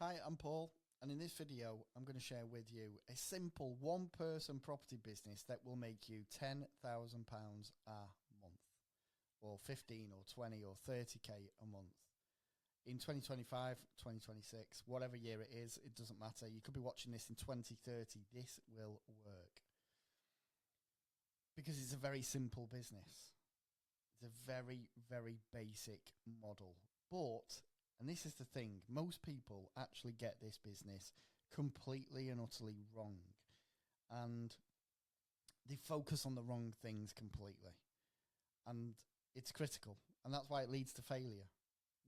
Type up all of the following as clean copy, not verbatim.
Hi, I'm Paul, and in this video, I'm going to share with you a simple one-person property business that will make you £10,000 a month, or 15 or 20 or 30k a month. In 2025, 2026, whatever year it is, it doesn't matter. You could be watching this in 2030. This will work. Because it's a very simple business. It's a very, very basic model. But, and this is the thing, most people actually get this business completely and utterly wrong. And they focus on the wrong things completely. And it's critical. And that's why it leads to failure.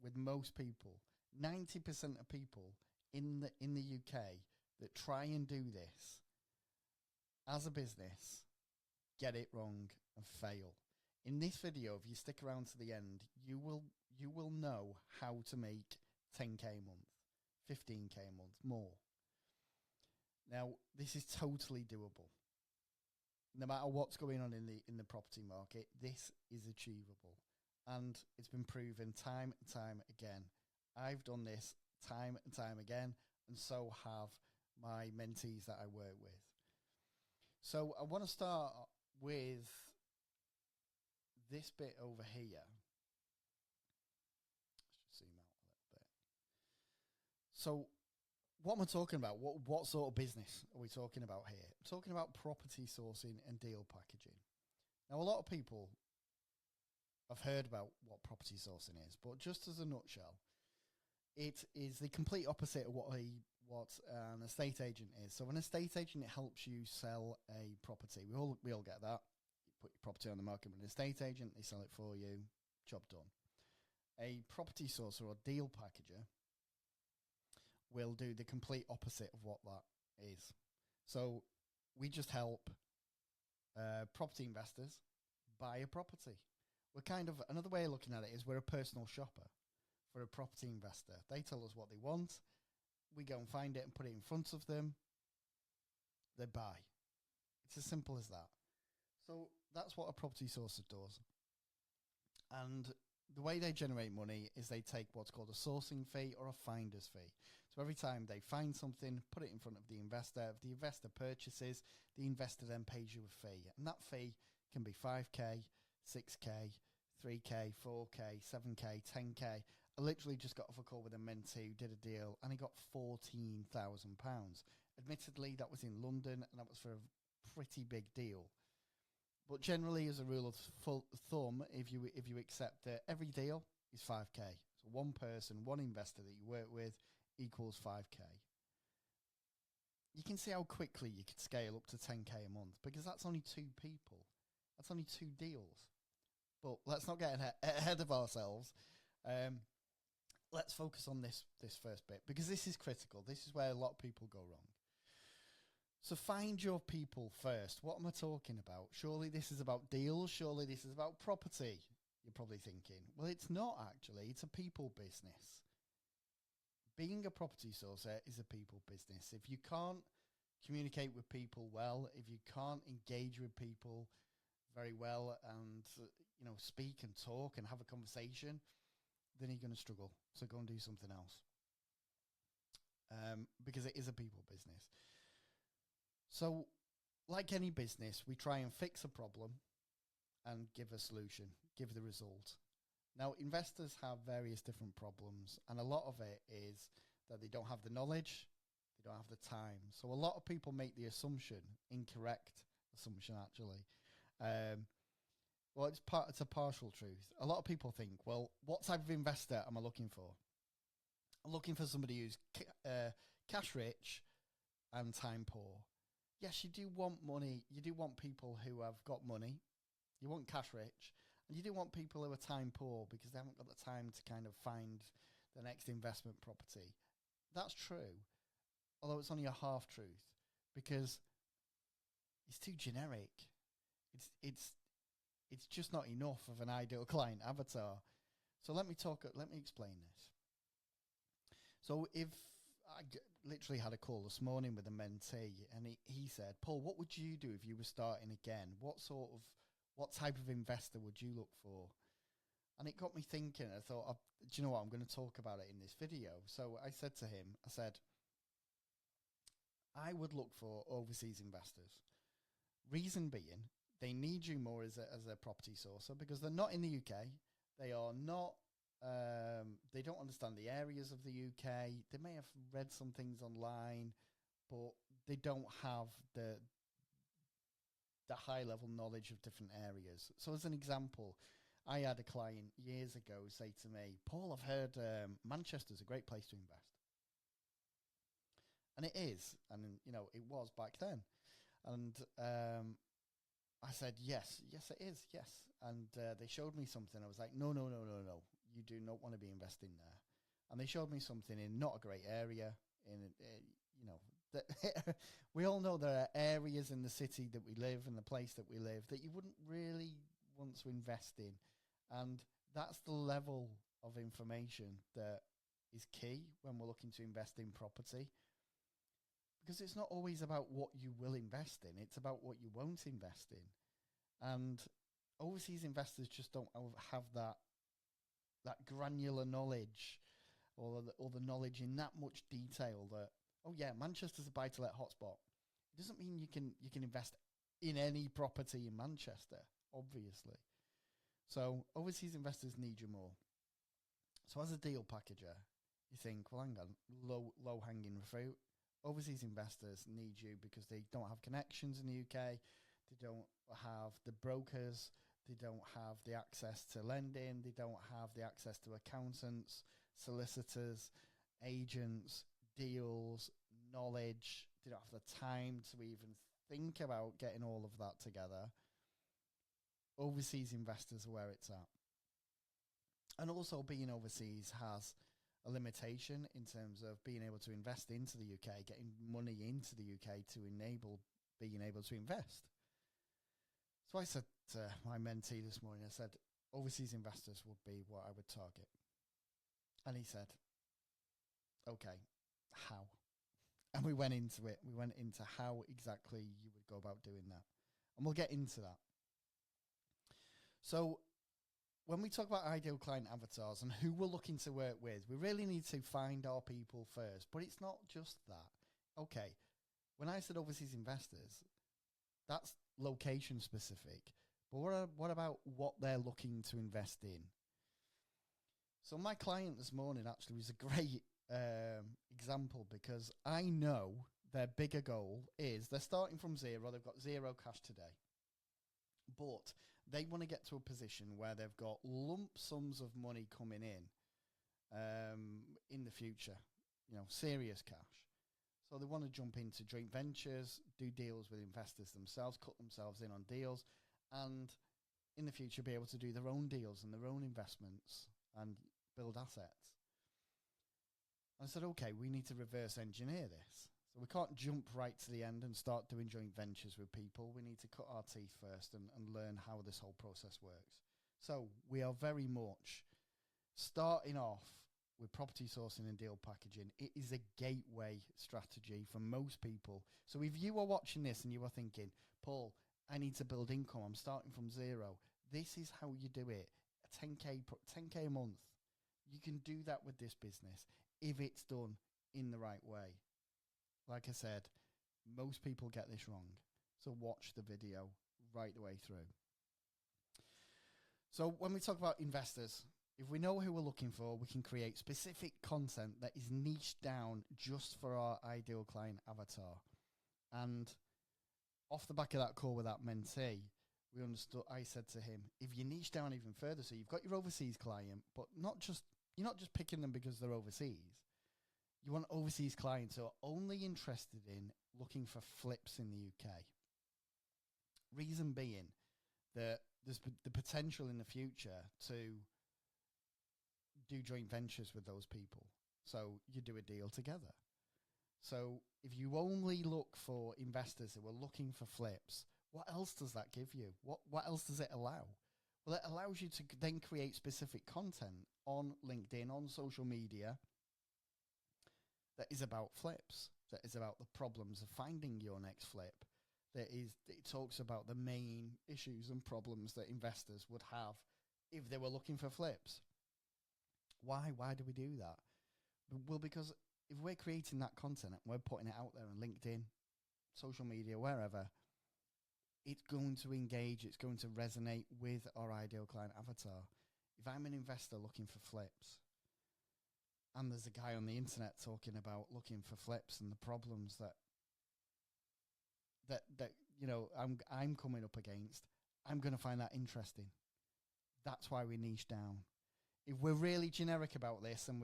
With most people, 90% of people in the UK that try and do this as a business get it wrong and fail. In this video, if you stick around to the end, you will know how to make 10k a month, 15k a month, more. Now, this is totally doable. No matter what's going on in the property market, this is achievable. And it's been proven time and time again. I've done this time and time again, and so have my mentees that I work with. So I want to start with this bit over here. Let's just zoom out a little bit. So what am I talking about? What sort of business are we talking about here? I'm talking about property sourcing and deal packaging. Now, a lot of people have heard about what property sourcing is, but just as a nutshell, it is the complete opposite of what an estate agent is. So an estate agent, it helps you sell a property. We all get that. You put your property on the market with an estate agent, they sell it for you, job done. A property sourcer or deal packager will do the complete opposite of what that is. So we just help property investors buy a property. We're kind of, another way of looking at it is we're a personal shopper for a property investor. They tell us what they want. We go and find it and put it in front of them. They buy. It's as simple as that. So that's what a property sourcer does. And the way they generate money is they take what's called a sourcing fee or a finder's fee. So every time they find something, put it in front of the investor. If the investor purchases, the investor then pays you a fee. And that fee can be 5k, 6k, 3k, 4k, 7k, 10k. I literally just got off a call with a mentee who did a deal and he got £14,000. Admittedly, that was in London and that was for a pretty big deal. But generally, as a rule of thumb, if you accept that every deal is 5k. So one person, one investor that you work with equals 5k. You can see how quickly you could scale up to 10k a month because that's only two people. That's only two deals. But let's not get ahead of ourselves. Let's focus on this first bit because this is critical. This is where a lot of people go wrong. So find your people first. What am I talking about? Surely this is about deals. Surely this is about property. You're probably thinking, well, it's not actually. It's a people business. Being a property sourcer is a people business. If you can't communicate with people well, if you can't engage with people very well and, speak and talk and have a conversation, then you're going to struggle. So go and do something else. Because it is a people business. So like any business, we try and fix a problem and give a solution, give the result. Now, investors have various different problems, and a lot of it is that they don't have the knowledge, they don't have the time. So a lot of people make the assumption, incorrect assumption actually. Well, it's a partial truth. A lot of people think, well, what type of investor am I looking for? I'm looking for somebody who's cash rich and time poor. Yes, you do want money. You do want people who have got money. You want cash rich. And you do want people who are time poor because they haven't got the time to kind of find the next investment property. That's true. Although it's only a half truth because it's too generic. It's just not enough of an ideal client avatar. So let me explain this. So if I literally had a call this morning with a mentee and he said, Paul, what would you do if you were starting again? What type of investor would you look for? And it got me thinking. I thought, do you know what? I'm going to talk about it in this video. So I said to him, I said, I would look for overseas investors. Reason being, they need you more as a property sourcer because they're not in the UK. They are not, they don't understand the areas of the UK. They may have read some things online, but they don't have the high level knowledge of different areas. So as an example, I had a client years ago say to me, Paul, I've heard Manchester's a great place to invest. And it is. And, it was back then. And I said, yes, it is, yes. And they showed me something. I was like, no. You do not want to be investing there. And they showed me something in not a great area. We all know there are areas in the city that we live and the place that we live that you wouldn't really want to invest in. And that's the level of information that is key when we're looking to invest in property. Because it's not always about what you will invest in. It's about what you won't invest in. And overseas investors just don't have that granular knowledge or the knowledge in that much detail that, oh yeah, Manchester's a buy-to-let hotspot. It doesn't mean you can invest in any property in Manchester, obviously. So overseas investors need you more. So as a deal packager, you think, well, hang on, low-hanging fruit. Overseas investors need you because they don't have connections in the UK. They don't have the brokers. They don't have the access to lending. They don't have the access to accountants, solicitors, agents, deals, knowledge. They don't have the time to even think about getting all of that together. Overseas investors are where it's at. And also being overseas has a limitation in terms of being able to invest into the UK, getting money into the UK to enable being able to invest. So I said to my mentee this morning, I said, overseas investors would be what I would target. And he said, okay, how? And we went into it. We went into how exactly you would go about doing that. And we'll get into that. So when we talk about ideal client avatars and who we're looking to work with, we really need to find our people first. But it's not just that. Okay, when I said overseas investors, that's location specific. But what about what they're looking to invest in? So my client this morning actually was a great example because I know their bigger goal is they're starting from zero. They've got zero cash today. But they want to get to a position where they've got lump sums of money coming in the future, serious cash. So they want to jump into joint ventures, do deals with investors themselves, cut themselves in on deals, and in the future be able to do their own deals and their own investments and build assets. I said, okay, we need to reverse engineer this. So we can't jump right to the end and start doing joint ventures with people. We need to cut our teeth first and learn how this whole process works. So we are very much starting off with property sourcing and deal packaging. It is a gateway strategy for most people. So if you are watching this and you are thinking, Paul, I need to build income, I'm starting from zero, this is how you do it. 10K a month. You can do that with this business if it's done in the right way. Like I said, most people get this wrong. So watch the video right the way through. So when we talk about investors, if we know who we're looking for, we can create specific content that is niched down just for our ideal client avatar. And off the back of that call with that mentee, we understood. I said to him, if you niche down even further, so you've got your overseas client, but you're not just picking them because they're overseas. You want overseas clients who are only interested in looking for flips in the UK. Reason being that there's the potential in the future to do joint ventures with those people. So you do a deal together. So if you only look for investors who are looking for flips, what else does that give you? What else does it allow? Well, it allows you to then create specific content on LinkedIn, on social media, that is about flips, that is about the problems of finding your next flip. It talks about the main issues and problems that investors would have if they were looking for flips. Why do we do that? Well, because if we're creating that content and we're putting it out there on LinkedIn, social media, wherever, it's going to engage, it's going to resonate with our ideal client avatar. If I'm an investor looking for flips, and there's a guy on the internet talking about looking for flips and the problems that I'm coming up against, I'm going to find that interesting. That's why we niche down. If we're really generic about this and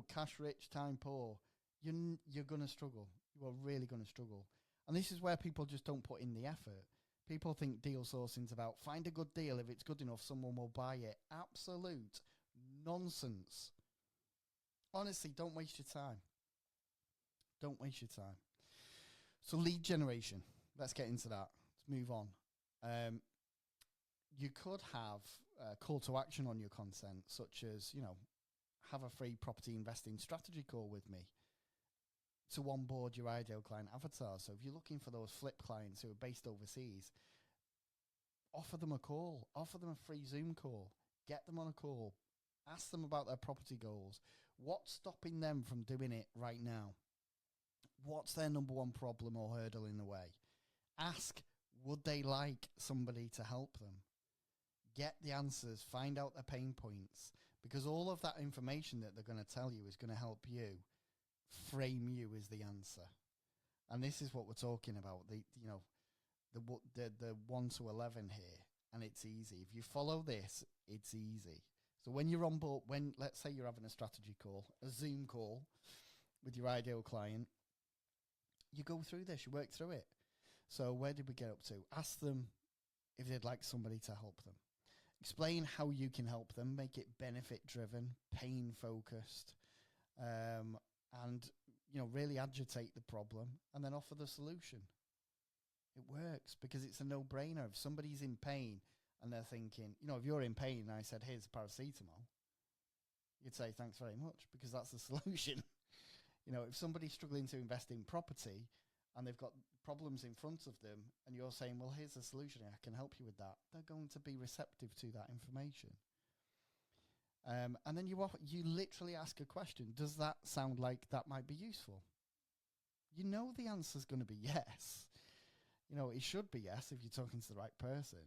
cash rich, time poor, you're going to struggle. You are really going to struggle. And this is where people just don't put in the effort. People think deal sourcing's about find a good deal. If it's good enough, someone will buy it. Absolute nonsense. Honestly, don't waste your time. Don't waste your time. So lead generation. Let's get into that. Let's move on. You could have a call to action on your content, such as, have a free property investing strategy call with me to onboard your ideal client avatar. So if you're looking for those flip clients who are based overseas, offer them a call, offer them a free Zoom call, get them on a call, ask them about their property goals. What's stopping them from doing it right now? What's their number one problem or hurdle in the way? Ask, would they like somebody to help them? Get the answers, find out their pain points, because all of that information that they're going to tell you is going to help you frame you as the answer. And this is what we're talking about, the 1 to 11 here, and it's easy. If you follow this, it's easy. So when you're on board, let's say you're having a strategy call, a Zoom call with your ideal client, you go through this, you work through it. So where did we get up to? Ask them if they'd like somebody to help them. Explain how you can help them, make it benefit-driven, pain-focused, and really agitate the problem, and then offer the solution. It works because it's a no-brainer. If somebody's in pain and they're thinking, if you're in pain and I said, here's paracetamol, you'd say, thanks very much, because that's the solution. If somebody's struggling to invest in property and they've got problems in front of them and you're saying, well, here's a solution, I can help you with that, they're going to be receptive to that information. And then you literally ask a question. Does that sound like that might be useful? The answer's going to be yes. It should be yes if you're talking to the right person.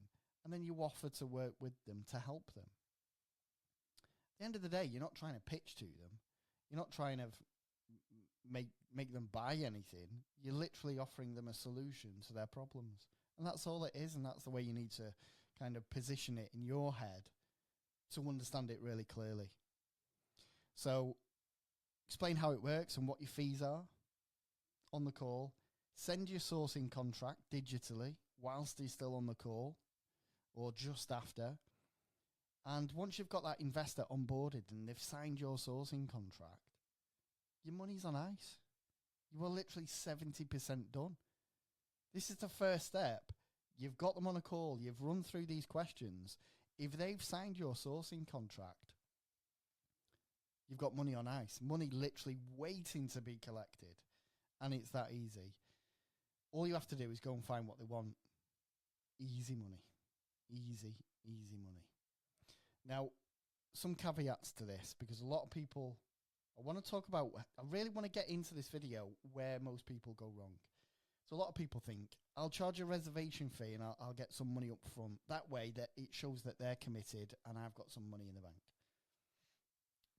And then you offer to work with them to help them. At the end of the day, you're not trying to pitch to them. You're not trying to make them buy anything. You're literally offering them a solution to their problems. And that's all it is, and that's the way you need to kind of position it in your head to understand it really clearly. So explain how it works and what your fees are on the call. Send your sourcing contract digitally whilst he's still on the call or just after. And once you've got that investor onboarded and they've signed your sourcing contract, your money's on ice. You are literally 70% done. This is the first step. You've got them on a call. You've run through these questions. If they've signed your sourcing contract, you've got money on ice. Money literally waiting to be collected. And it's that easy. All you have to do is go and find what they want. Easy money. Easy money. Now, some caveats to this, because a lot of people, I really want to get into this video where most people go wrong. So a lot of people think, I'll charge a reservation fee and I'll get some money up front. That way that it shows that they're committed and I've got some money in the bank.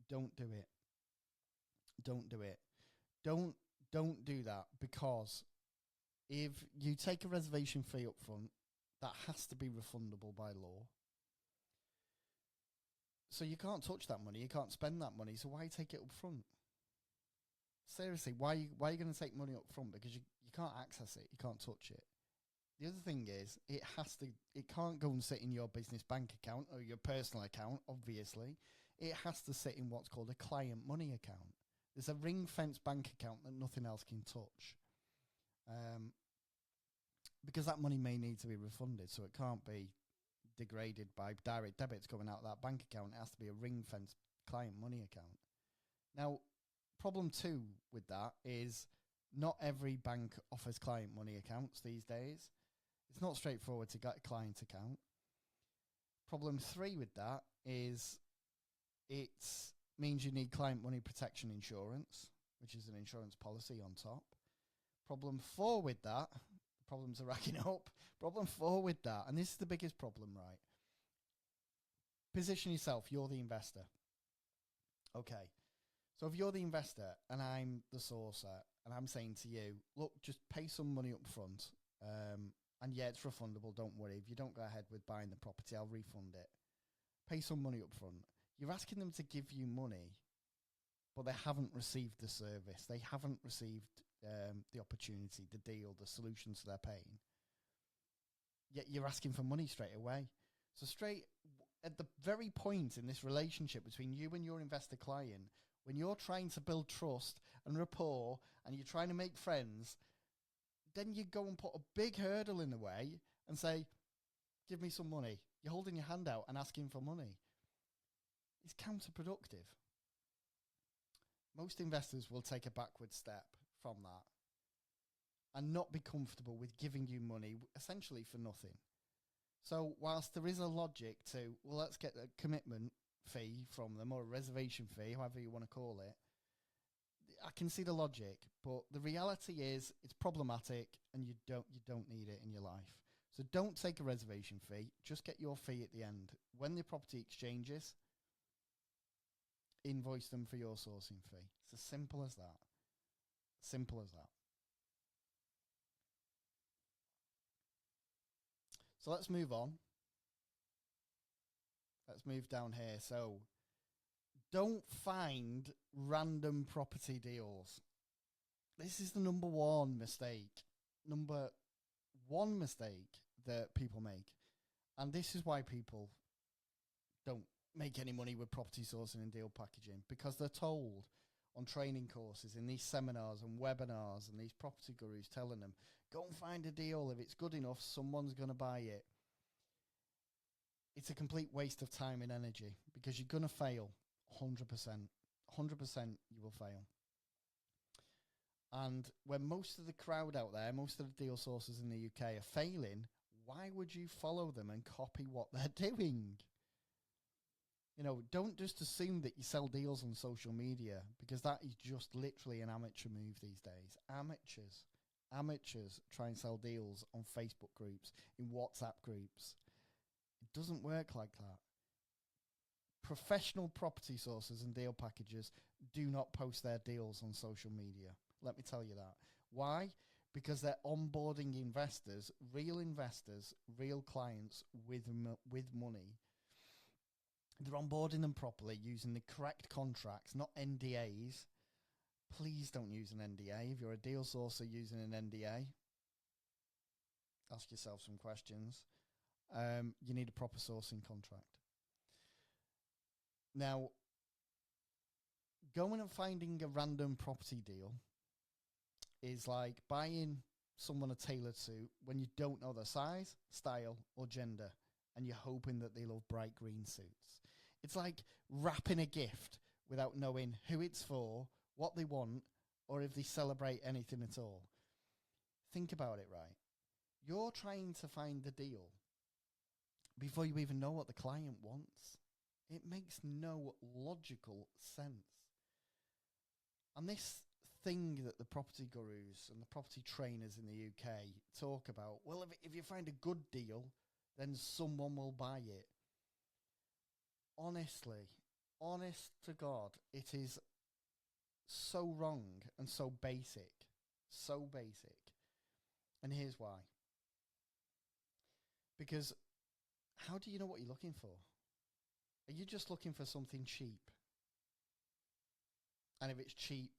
Don't do it. Don't do it. Don't do that, because if you take a reservation fee up front, that has to be refundable by law. So you can't touch that money. You can't spend that money. So why take it up front? Seriously, why are you going to take money up front? Because you can't access it. You can't touch it. The other thing is, it can't go and sit in your business bank account or your personal account, obviously. It has to sit in what's called a client money account. There's a ring-fenced bank account that nothing else can touch. Because that money may need to be refunded, so it can't be degraded by direct debits coming out of that bank account. It has to be a ring-fenced client money account. Now, problem 2 with that is not every bank offers client money accounts these days. It's not straightforward to get a client account. Problem 3 with that is it means you need client money protection insurance, which is an insurance policy on top. Problem 4 with that, problems are racking up. Problem 4 with that, and this is the biggest problem, right? Position yourself, you're the investor. Okay, so if you're the investor and I'm the sourcer and I'm saying to you, look, just pay some money up front, and yeah, it's refundable, don't worry. If you don't go ahead with buying the property, I'll refund it. Pay some money up front. You're asking them to give you money, but they haven't received the service. They haven't received the opportunity, the deal, the solutions they're paying. Yet you're asking for money straight away. So straight at the very point in this relationship between you and your investor client, when you're trying to build trust and rapport and you're trying to make friends, then you go and put a big hurdle in the way and say, give me some money. You're holding your hand out and asking for money. It's counterproductive. Most investors will take a backward step from that and not be comfortable with giving you money essentially for nothing. So whilst there is a logic to, well, let's get a commitment fee from them or a reservation fee, however you want to call it, I can see the logic, but the reality is it's problematic and you don't need it in your life. So don't take a reservation fee, just get your fee at the end. When the property exchanges, invoice them for your sourcing fee. It's as simple as that. Simple as that. So let's move on. Let's move down here. So don't find random property deals. This is the number one mistake. Number one mistake that people make. And this is why people don't make any money with property sourcing and deal packaging, because they're told on training courses, in these seminars and webinars, and these property gurus telling them, go and find a deal. If it's good enough, someone's going to buy it. It's a complete waste of time and energy, because you're going to fail 100%. 100% you will fail. And when most of the crowd out there, most of the deal sources in the UK are failing, why would you follow them and copy what they're doing? You know, don't just assume that you sell deals on social media, because that is just literally an amateur move these days. Amateurs try and sell deals on Facebook groups, in WhatsApp groups. It doesn't work like that. Professional property sources and deal packages do not post their deals on social media. Let me tell you that. Why? Because they're onboarding investors, real clients with money. They're onboarding them properly, using the correct contracts, not NDAs. Please don't use an NDA. If you're a deal sourcer using an NDA, ask yourself some questions. You need a proper sourcing contract. Now, going and finding a random property deal is like buying someone a tailored suit when you don't know their size, style, or gender, and you're hoping that they love bright green suits. It's like wrapping a gift without knowing who it's for, what they want, or if they celebrate anything at all. Think about it, right? You're trying to find the deal before you even know what the client wants. It makes no logical sense. And this thing that the property gurus and the property trainers in the UK talk about, well, if you find a good deal, then someone will buy it. Honestly, honest to God, it is so wrong and so basic. So basic. And here's why. Because how do you know what you're looking for? Are you just looking for something cheap? And if it's cheap,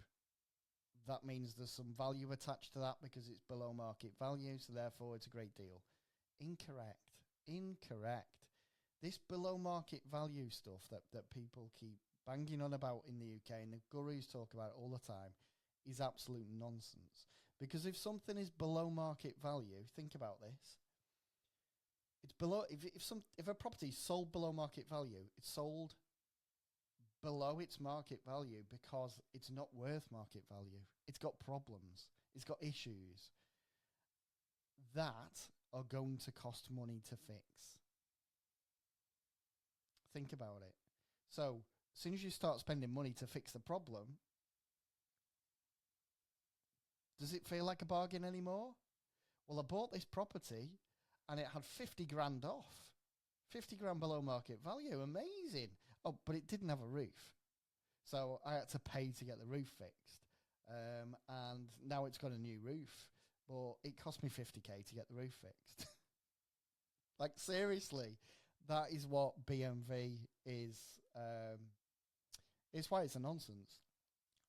that means there's some value attached to that because it's below market value, so therefore it's a great deal. Incorrect. This below market value stuff that people keep banging on about in the UK and the gurus talk about all the time is absolute nonsense. Because if something is below market value, think about this. It's below. If a property is sold below market value, it's sold below its market value because it's not worth market value. It's got problems. It's got issues that are going to cost money to fix. Think about it. So as soon as you start spending money to fix the problem, does it feel like a bargain anymore? Well, I bought this property and it had 50 grand off. 50 grand below market value. Amazing. Oh, but it didn't have a roof. So I had to pay to get the roof fixed. And now it's got a new roof. But it cost me 50k to get the roof fixed. Like, seriously, that is what BMV is. It's why it's a nonsense.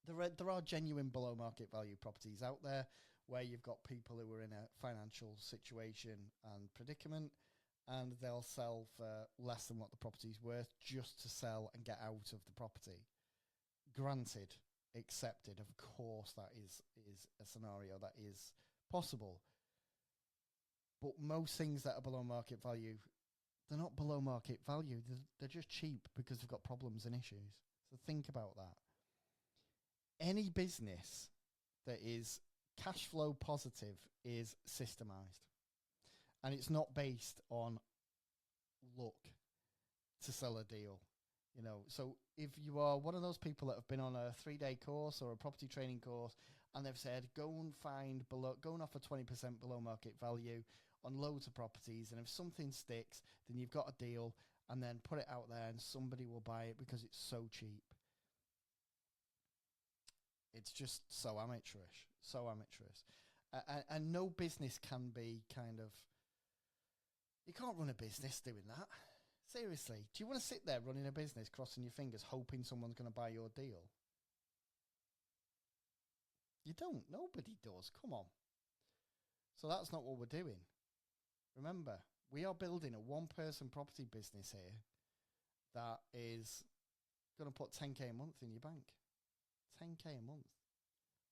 There are genuine below market value properties out there where you've got people who are in a financial situation and predicament, and they'll sell for less than what the property's worth just to sell and get out of the property. Granted, accepted, of course, that is a scenario that is possible. But most things that are below market value, they're not below market value. They're just cheap because they've got problems and issues. So think about that. Any business that is cash flow positive is systemized. And it's not based on luck to sell a deal. You know, so if you are one of those people that have been on a 3-day course or a property training course and they've said, go and offer 20% below market value on loads of properties, and if something sticks, then you've got a deal, and then put it out there and somebody will buy it because it's so cheap. It's just so amateurish. And no business can be kind of... You can't run a business doing that. Seriously. Do you want to sit there running a business, crossing your fingers, hoping someone's going to buy your deal? You don't. Nobody does. Come on. So that's not what we're doing. Remember, we are building a one-person property business here that is going to put 10k a month in your bank. 10k a month.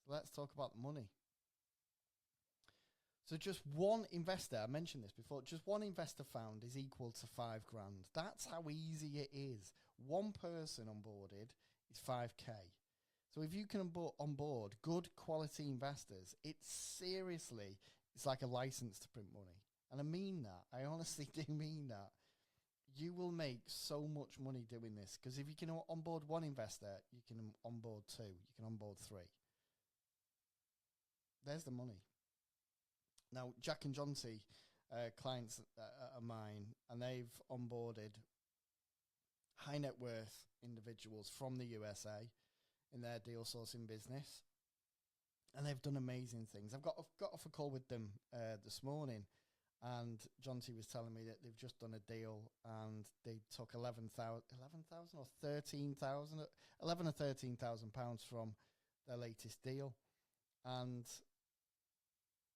So let's talk about the money. So just one investor, I mentioned this before, just one investor found is equal to 5 grand. That's how easy it is. One person onboarded is 5k. So if you can onboard good quality investors, it's like a license to print money. And I mean that. I honestly do mean that. You will make so much money doing this, because if you can onboard one investor, you can onboard 2, you can onboard 3. There's the money. Now, Jack and Jonty, clients are mine, and they've onboarded high net worth individuals from the USA in their deal sourcing business, and they've done amazing things. I've got off a call with them this morning, and Jonty was telling me that they've just done a deal, and they took 11,000 or 13,000, 11 or 13,000 pounds from their latest deal. And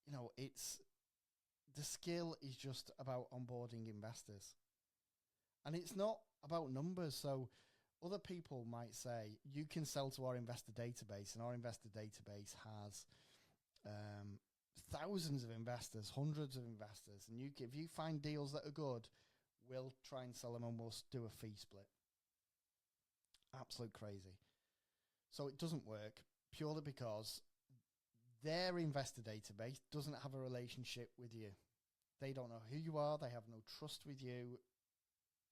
you know, the skill is just about onboarding investors, and it's not about numbers. So other people might say, you can sell to our investor database, and our investor database has thousands of investors, hundreds of investors, and if you find deals that are good, we'll try and sell them and we'll do a fee split. Absolute crazy. So it doesn't work purely because their investor database doesn't have a relationship with you. They don't know who you are. They have no trust with you.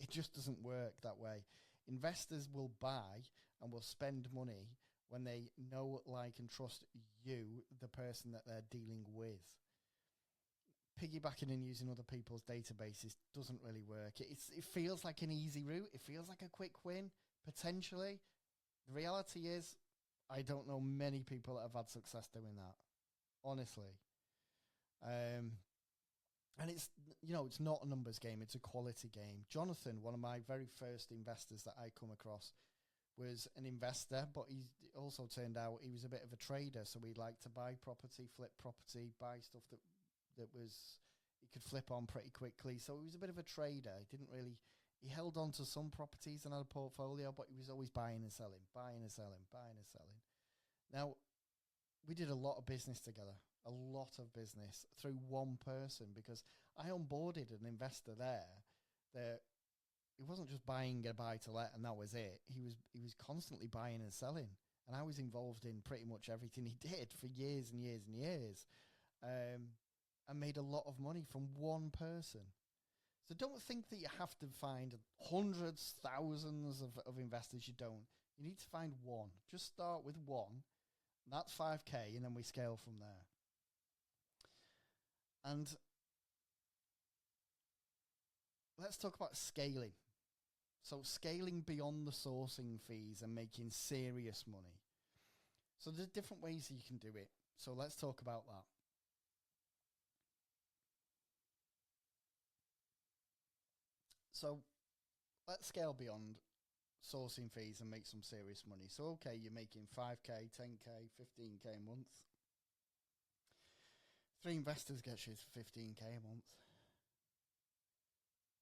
It just doesn't work that way. Investors will buy and will spend money when they know, like, and trust you, the person that they're dealing with. Piggybacking and using other people's databases doesn't really work. It feels like an easy route. It feels like a quick win, potentially. The reality is, I don't know many people that have had success doing that, honestly. And it's not a numbers game, it's a quality game. Jonathan, one of my very first investors that I come across, was an investor, but he also turned out he was a bit of a trader. So he'd like to buy property, flip property, buy stuff that he could flip on pretty quickly. So he was a bit of a trader. He held on to some properties and had a portfolio, but he was always buying and selling. Now, we did a lot of business together, through one person, because I onboarded an investor there that he wasn't just buying a buy to let and that was it. He was constantly buying and selling, and I was involved in pretty much everything he did for years and years and years. I made a lot of money from one person. So don't think that you have to find hundreds, thousands of investors. You don't. You need to find one. Just start with one. That's 5K, and then we scale from there. And let's talk about scaling. So scaling beyond the sourcing fees and making serious money. So there's different ways you can do it. So let's talk about that. So let's scale beyond sourcing fees and make some serious money. So, okay, you're making 5K, 10K, 15K a month. 3 investors get you 15K a month.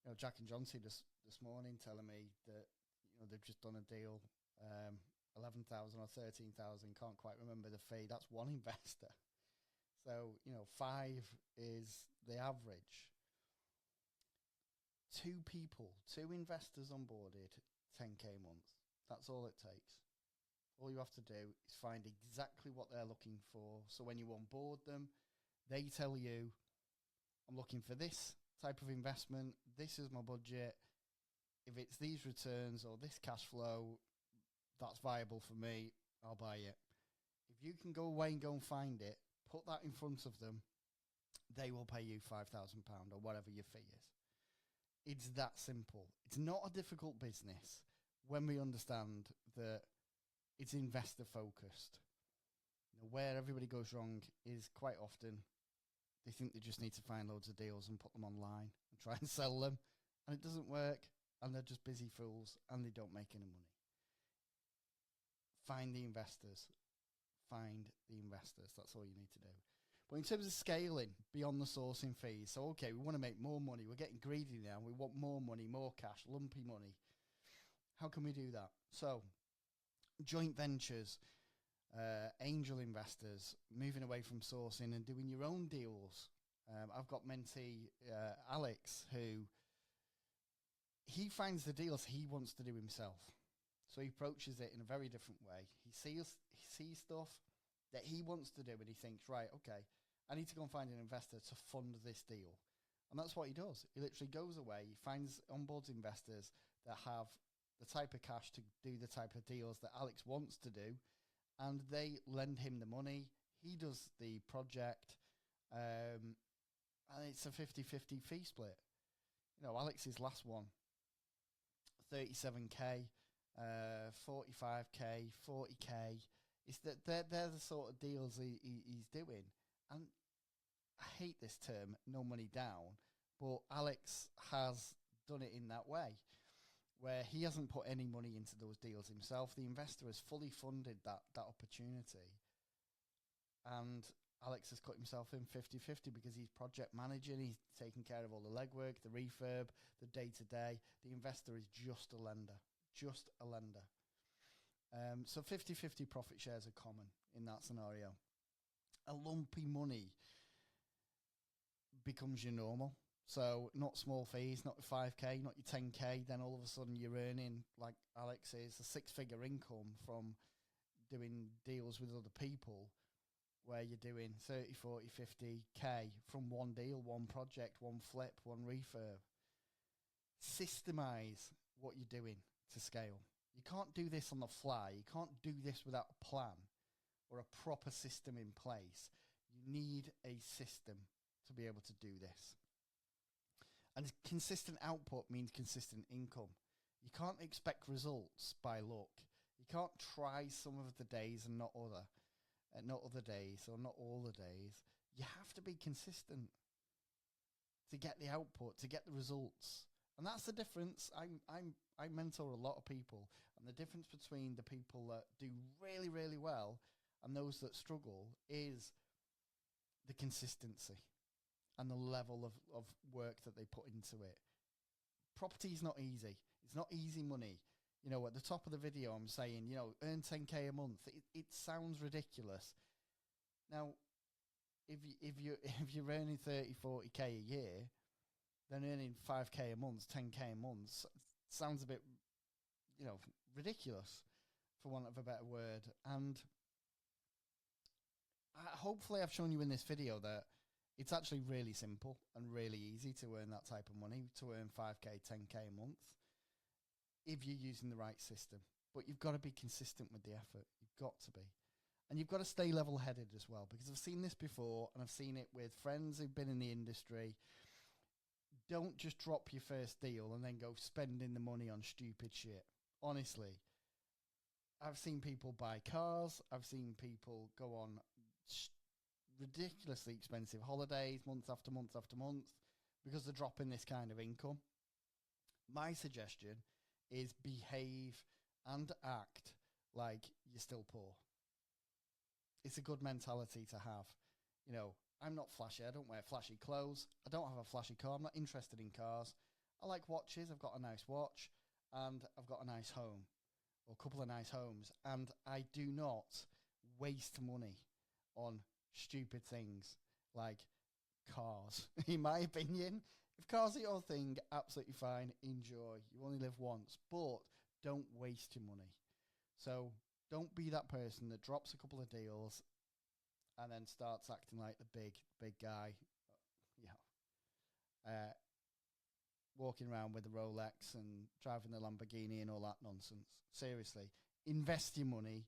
You know, Jack and John see this morning telling me that, you know, they've just done a deal, 11,000 or 13,000, can't quite remember the fee. That's one investor. So, you know, 5 is the average. 2 people, 2 investors onboarded, 10K a month. That's all it takes. All you have to do is find exactly what they're looking for. So when you onboard them, they tell you, I'm looking for this type of investment. This is my budget. If it's these returns or this cash flow, that's viable for me. I'll buy it. If you can go away and go and find it, put that in front of them, they will pay you £5,000 or whatever your fee is. It's that simple. It's not a difficult business when we understand that it's investor focused. You know, where everybody goes wrong is quite often they think they just need to find loads of deals and put them online and try and sell them, and it doesn't work, and they're just busy fools and they don't make any money. Find the investors. Find the investors. That's all you need to do. But in terms of scaling beyond the sourcing fees, so okay, we want to make more money. We're getting greedy now. We want more money, more cash, lumpy money. How can we do that? So joint ventures, angel investors, moving away from sourcing and doing your own deals. I've got mentee Alex, who he finds the deals he wants to do himself. So he approaches it in a very different way. He sees stuff that he wants to do, and he thinks, right, okay, I need to go and find an investor to fund this deal. And that's what he does. He literally goes away, he finds onboards investors that have the type of cash to do the type of deals that Alex wants to do, and they lend him the money. He does the project, and it's a 50-50 fee split. You know, Alex's last one, 37K, 45K, 40K. It's that they're the sort of deals he's doing. And I hate this term, no money down, but Alex has done it in that way, where he hasn't put any money into those deals himself. The investor has fully funded that opportunity. And Alex has cut himself in 50-50 because he's project managing, he's taking care of all the legwork, the refurb, the day-to-day. The investor is just a lender. Just a lender. So 50-50 profit shares are common in that scenario. A lumpy money becomes your normal. So not small fees, not 5K, not your 10K. Then all of a sudden you're earning, like Alex is, a 6-figure income from doing deals with other people, where you're doing 30, 40, 50K from one deal, one project, one flip, one refurb. Systemize what you're doing to scale. You can't do this on the fly. You can't do this without a plan or a proper system in place. You need a system to be able to do this. And consistent output means consistent income. You can't expect results by luck. You can't try some of the days and not other days, or not all the days. You have to be consistent to get the output, to get the results. And that's the difference. I mentor a lot of people, and the difference between the people that do really, really well and those that struggle is the consistency and the level of work that they put into it. Property is not easy. It's not easy money. You know, at the top of the video, I'm saying, you know, earn 10K a month. It sounds ridiculous. Now, if you're earning 30, 40K a year, then earning 5K a month, 10K a month sounds a bit, you know, ridiculous, for want of a better word. And hopefully I've shown you in this video that It's actually really simple and really easy to earn that type of money, to earn 5K, 10K a month, if you're using the right system. But you've got to be consistent with the effort. You've got to be. And you've got to stay level-headed as well, because I've seen this before, and I've seen it with friends who've been in the industry. Don't just drop your first deal and then go spending the money on stupid shit. Honestly, I've seen people buy cars. I've seen people go on ridiculously expensive holidays month after month after month because they're dropping this kind of income. My suggestion is behave and act like you're still poor. It's a good mentality to have. You know, I'm not flashy. I don't wear flashy clothes. I don't have a flashy car. I'm not interested in cars. I like watches. I've got a nice watch and I've got a nice home or a couple of nice homes. And I do not waste money on stupid things like cars. In my opinion, if cars are your thing, absolutely fine. Enjoy. You only live once, but don't waste your money. So don't be that person that drops a couple of deals and then starts acting like the big guy, you know, walking around with the Rolex and driving the Lamborghini and all that nonsense. Seriously, invest your money,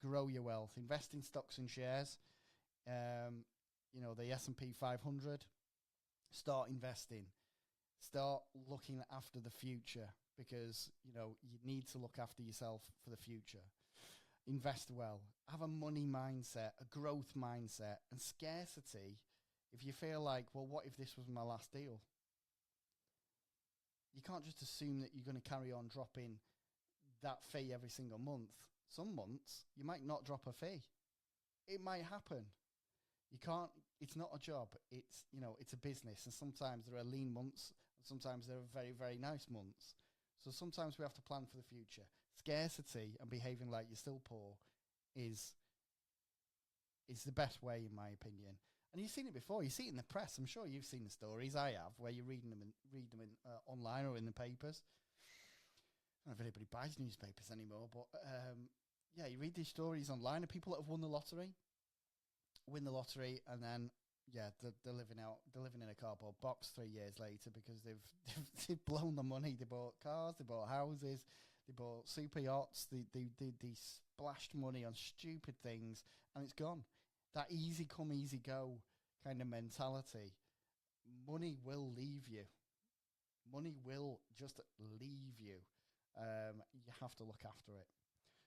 grow your wealth, invest in stocks and shares. You know, the S&P 500, start investing, start looking after the future, because, you know, you need to look after yourself for the future. Invest well, have a money mindset, a growth mindset, and scarcity. If you feel like, well, what if this was my last deal? You can't just assume that you're going to carry on dropping that fee every single month. Some months you might not drop a fee. It might happen. You can't, it's not a job. It's, you know, it's a business. And sometimes there are lean months and sometimes there are very, very nice months. So sometimes we have to plan for the future. Scarcity and behaving like you're still poor is the best way, in my opinion. And you've seen it before. You see it in the press. I'm sure you've seen the stories. I have, where you're reading them in online or in the papers. I don't know if anybody buys newspapers anymore, but yeah, you read these stories online of people that have won the lottery, and then they're living in a cardboard box 3 years later because they've blown the money. They bought cars, they bought houses, they bought super yachts, they splashed money on stupid things, and it's gone. That easy come, easy go kind of mentality. Money will leave you. Money will just leave you. You have to look after it.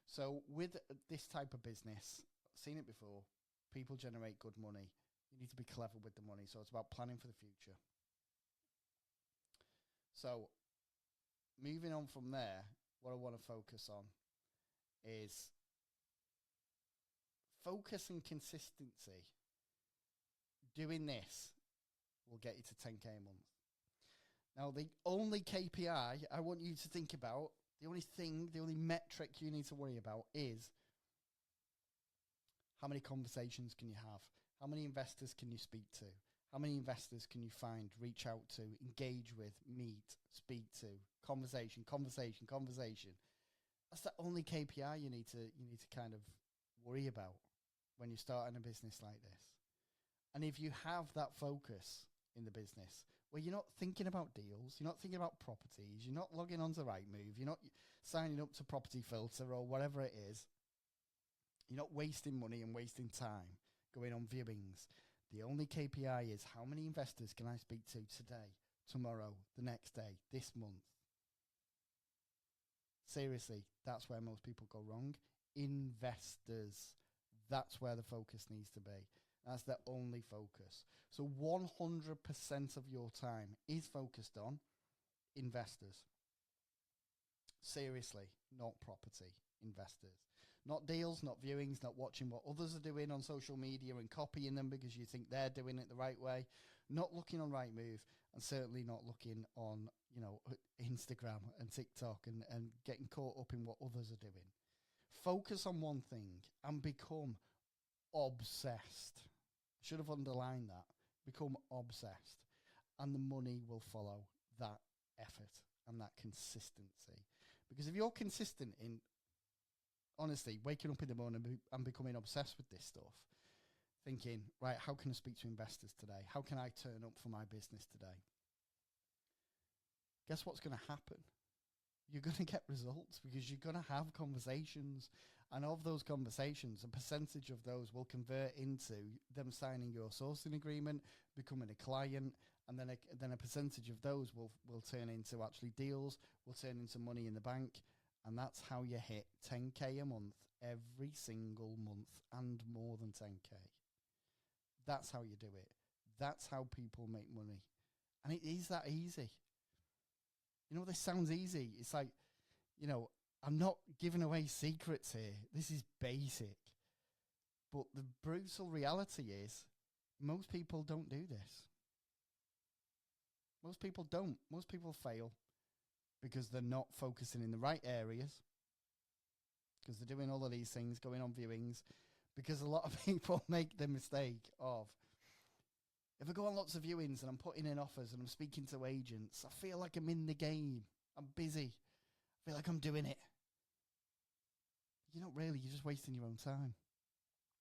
So with this type of business, I've seen it before. People generate good money. You need to be clever with the money. So it's about planning for the future. So moving on from there, what I want to focus on is focus and consistency. Doing this will get you to 10K a month. Now, the only KPI I want you to think about, the only metric you need to worry about is how many conversations can you have? How many investors can you speak to? How many investors can you find, reach out to, engage with, meet, speak to? Conversation. That's the only KPI you need to kind of worry about when you're starting a business like this. And if you have that focus in the business where you're not thinking about deals, you're not thinking about properties, you're not logging onto Rightmove, you're not signing up to Property Filter or whatever it is, you're not wasting money and wasting time going on viewings. The only KPI is how many investors can I speak to today, tomorrow, the next day, this month. Seriously, that's where most people go wrong. Investors. That's where the focus needs to be. That's the only focus. So 100% of your time is focused on investors. Seriously, not property. Investors. Not deals, not viewings, not watching what others are doing on social media and copying them because you think they're doing it the right way. Not looking on Rightmove, and certainly not looking on, Instagram and TikTok and getting caught up in what others are doing. Focus on one thing and become obsessed. Should have underlined that. Become obsessed. And the money will follow that effort and that consistency. Because if you're consistent in, honestly, waking up in the morning and becoming obsessed with this stuff, thinking, right, how can I speak to investors today? How can I turn up for my business today? Guess what's going to happen? You're going to get results because you're going to have conversations. And of those conversations, a percentage of those will convert into them signing your sourcing agreement, becoming a client, and then a percentage of those will turn into actually deals, will turn into money in the bank. And that's how you hit 10K a month every single month and more than 10K. That's how you do it. That's how people make money. And it is that easy. You know, this sounds easy. It's like, you know, I'm not giving away secrets here. This is basic. But the brutal reality is most people don't do this. Most people don't. Most people fail because they're not focusing in the right areas, because they're doing all of these things, going on viewings, because a lot of people make the mistake of, if I go on lots of viewings and I'm putting in offers and I'm speaking to agents, I feel like I'm in the game. I'm busy. I feel like I'm doing it. You're not really. You're just wasting your own time.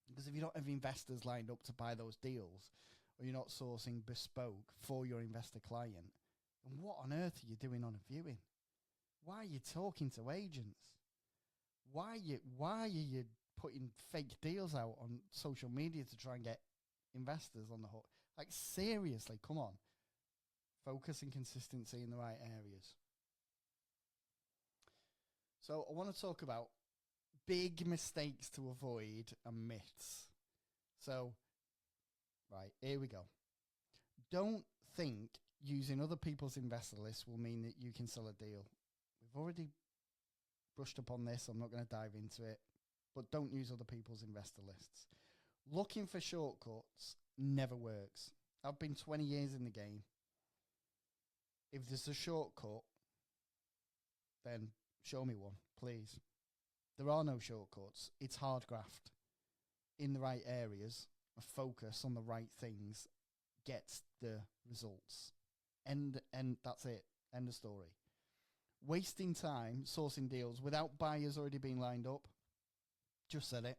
Because if you don't have investors lined up to buy those deals, or you're not sourcing bespoke for your investor client, then what on earth are you doing on a viewing? Why are you talking to agents? Why are you putting fake deals out on social media to try and get investors on the hook? Like, seriously, come on. Focus and consistency in the right areas. So I want to talk about big mistakes to avoid and myths. So, right, here we go. Don't think using other people's investor lists will mean that you can sell a deal. We've already brushed upon this. I'm not going to dive into it. But don't use other people's investor lists. Looking for shortcuts never works. I've been 20 years in the game. If there's a shortcut, then show me one, please. There are no shortcuts. It's hard graft in the right areas. A focus on the right things gets the results. And that's it. End of story. Wasting time sourcing deals without buyers already being lined up. Just said it.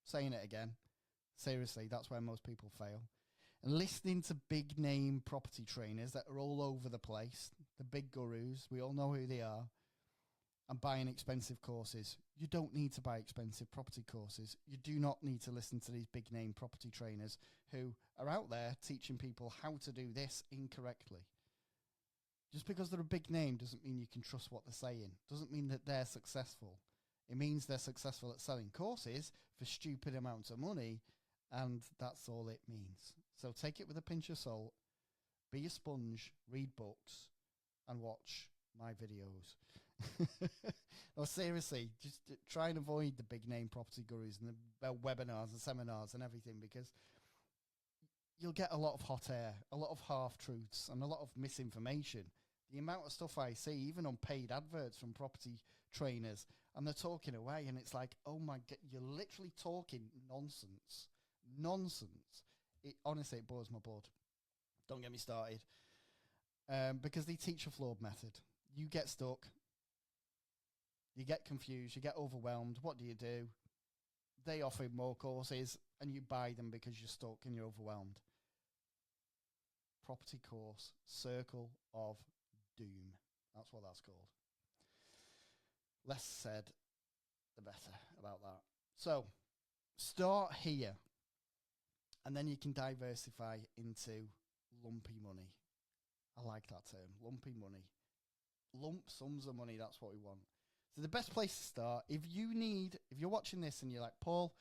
Saying it again. Seriously, that's where most people fail. And listening to big name property trainers that are all over the place, the big gurus, we all know who they are, and buying expensive courses. You don't need to buy expensive property courses. You do not need to listen to these big name property trainers who are out there teaching people how to do this incorrectly. Just because they're a big name doesn't mean you can trust what they're saying. Doesn't mean that they're successful. It means they're successful at selling courses for stupid amounts of money, and that's all it means. So take it with a pinch of salt, be a sponge, read books, and watch my videos. No, seriously, just try and avoid the big name property gurus and the webinars and seminars and everything, because you'll get a lot of hot air, a lot of half-truths, and a lot of misinformation. The amount of stuff I see, even on paid adverts from property trainers, and they're talking away, and it's like, oh my God, you're literally talking nonsense. Nonsense. Honestly, it bores my blood. Don't get me started. Because they teach a flawed method. You get stuck. You get confused. You get overwhelmed. What do? They offer more courses, and you buy them because you're stuck and you're overwhelmed. Property course, circle of doom. That's what that's called. Less said, the better about that. So, start here, and then you can diversify into lumpy money. I like that term, lumpy money. Lump sums of money, that's what we want. So the best place to start, if you're watching this and you're like, Paul,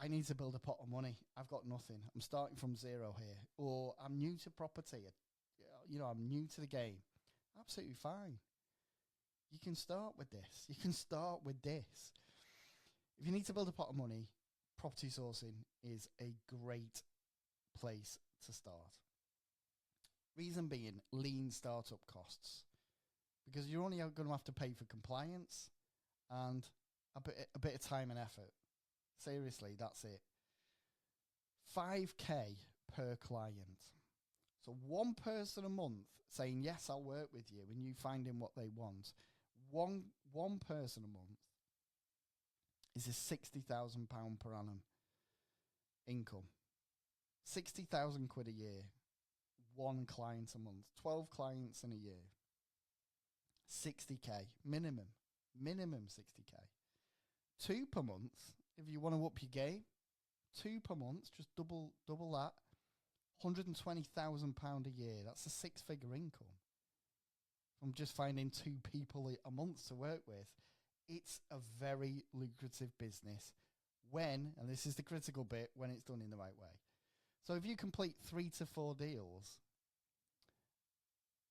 I need to build a pot of money. I've got nothing. I'm starting from zero here. Or I'm new to property. I'm new to the game. Absolutely fine. You can start with this. You can start with this. If you need to build a pot of money, property sourcing is a great place to start. Reason being, lean startup costs. Because you're only going to have to pay for compliance and a bit of time and effort. Seriously, that's it. 5K per client. So one person a month saying, yes, I'll work with you, and you finding what they want. One person a month is a £60,000 per annum income. 60,000 quid a year. 1 client a month. 12 clients in a year. 60k minimum. Minimum 60k. 2 per month if you want to up your game. 2 per month, just double that. £120,000 a year. That's a 6-figure income from just finding 2 people a month to work with. It's a very lucrative business when, and this is the critical bit, when it's done in the right way. So if you complete 3 to 4 deals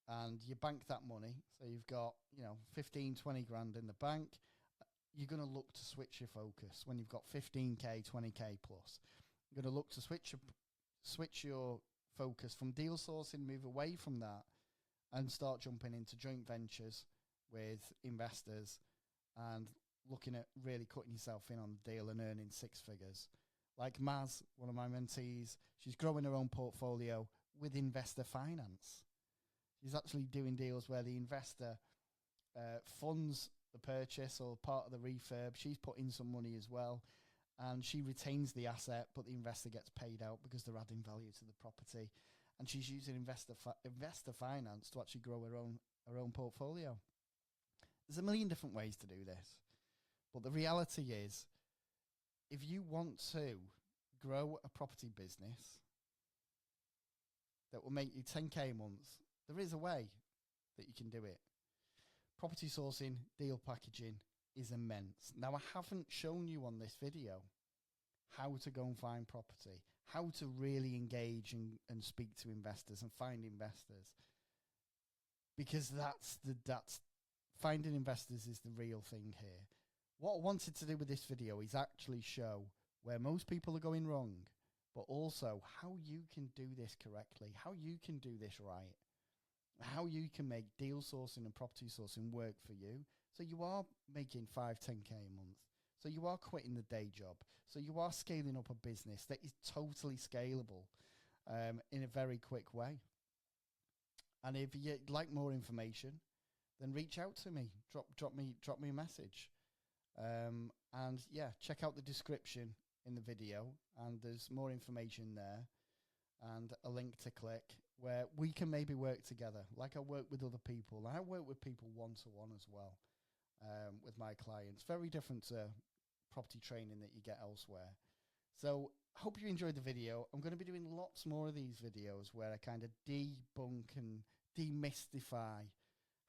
and you bank that money, so you've got, 15, 20 grand in the bank, you're going to look to switch your focus when you've got 15k, 20k plus. You're going to look to switch your focus from deal sourcing, move away from that, and start jumping into joint ventures with investors and looking at really cutting yourself in on the deal and earning 6 figures. Like Maz, one of my mentees, she's growing her own portfolio with investor finance. She's actually doing deals where the investor funds the purchase or part of the refurb. She's put in some money as well, and she retains the asset, but the investor gets paid out because they're adding value to the property. And she's using investor finance to actually grow her own portfolio. There's a million different ways to do this, but the reality is, if you want to grow a property business that will make you 10k a month, there is a way that you can do it. Property sourcing, deal packaging is immense. Now, I haven't shown you on this video how to go and find property, how to really engage and speak to investors and find investors, because that's finding investors is the real thing here. What I wanted to do with this video is actually show where most people are going wrong, but also how you can do this correctly, how you can do this right, how you can make deal sourcing and property sourcing work for you. So you are making 5, 10k a month. So you are quitting the day job. So you are scaling up a business that is totally scalable in a very quick way. And if you'd like more information, then reach out to me. Drop me a message. And yeah, check out the description in the video, and there's more information there and a link to click where we can maybe work together. Like I work with other people, and I work with people one-to-one as well with my clients. Very different to property training that you get elsewhere. So hope you enjoyed the video. I'm going to be doing lots more of these videos where I kind of debunk and demystify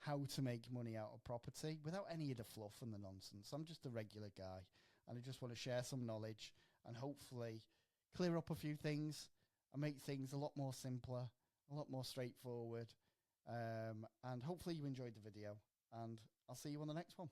how to make money out of property without any of the fluff and the nonsense. I'm just a regular guy, and I just want to share some knowledge and hopefully clear up a few things and make things a lot more simpler, a lot more straightforward. And hopefully you enjoyed the video, and I'll see you on the next one.